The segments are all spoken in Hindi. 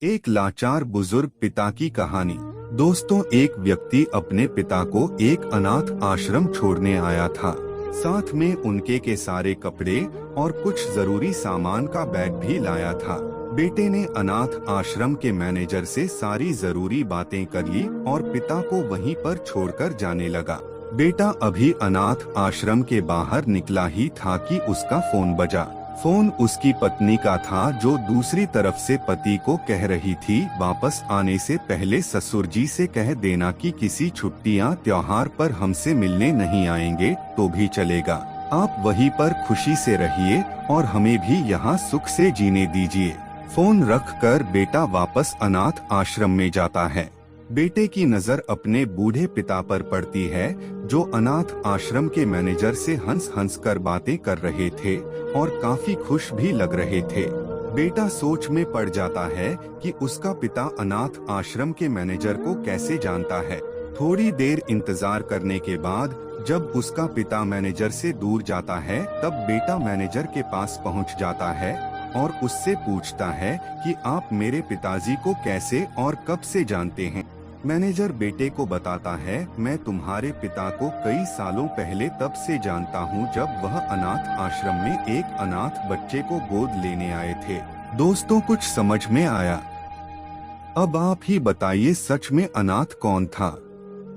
एक लाचार बुजुर्ग पिता की कहानी। दोस्तों, एक व्यक्ति अपने पिता को एक अनाथ आश्रम छोड़ने आया था। साथ में उनके के सारे कपड़े और कुछ जरूरी सामान का बैग भी लाया था। बेटे ने अनाथ आश्रम के मैनेजर से सारी जरूरी बातें कर ली और पिता को वहीं पर छोड़कर जाने लगा। बेटा अभी अनाथ आश्रम के बाहर निकला ही था कि उसका फोन बजा। फोन उसकी पत्नी का था, जो दूसरी तरफ से पति को कह रही थी, वापस आने से पहले ससुर जी से कह देना कि किसी छुट्टियां त्योहार पर हमसे मिलने नहीं आएंगे तो भी चलेगा। आप वहीं पर खुशी से रहिए और हमें भी यहाँ सुख से जीने दीजिए। फोन रखकर बेटा वापस अनाथ आश्रम में जाता है। बेटे की नजर अपने बूढ़े पिता पर पड़ती है, जो अनाथ आश्रम के मैनेजर से हंस हंस कर बातें कर रहे थे और काफी खुश भी लग रहे थे। बेटा सोच में पड़ जाता है कि उसका पिता अनाथ आश्रम के मैनेजर को कैसे जानता है। थोड़ी देर इंतजार करने के बाद जब उसका पिता मैनेजर से दूर जाता है, तब बेटा मैनेजर के पास पहुंच जाता है और उससे पूछता है कि आप मेरे पिताजी को कैसे और कब से जानते हैं। मैनेजर बेटे को बताता है, मैं तुम्हारे पिता को कई सालों पहले तब से जानता हूँ जब वह अनाथ आश्रम में एक अनाथ बच्चे को गोद लेने आए थे। दोस्तों, कुछ समझ में आया? अब आप ही बताइए, सच में अनाथ कौन था?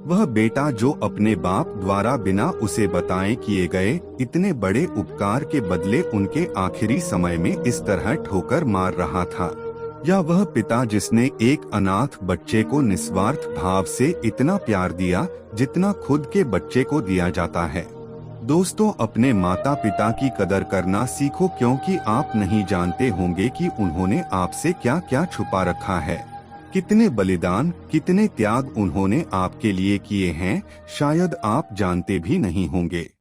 वह बेटा जो अपने बाप द्वारा बिना उसे बताए किए गए इतने बड़े उपकार के बदले उनके आखिरी समय में इस तरह ठोकर मार रहा था, या वह पिता जिसने एक अनाथ बच्चे को निस्वार्थ भाव से इतना प्यार दिया जितना खुद के बच्चे को दिया जाता है। दोस्तों, अपने माता पिता की कदर करना सीखो, क्योंकि आप नहीं जानते होंगे कि उन्होंने आपसे क्या क्या छुपा रखा है। कितने बलिदान, कितने त्याग उन्होंने आपके लिए किए हैं, शायद आप जानते भी नहीं होंगे।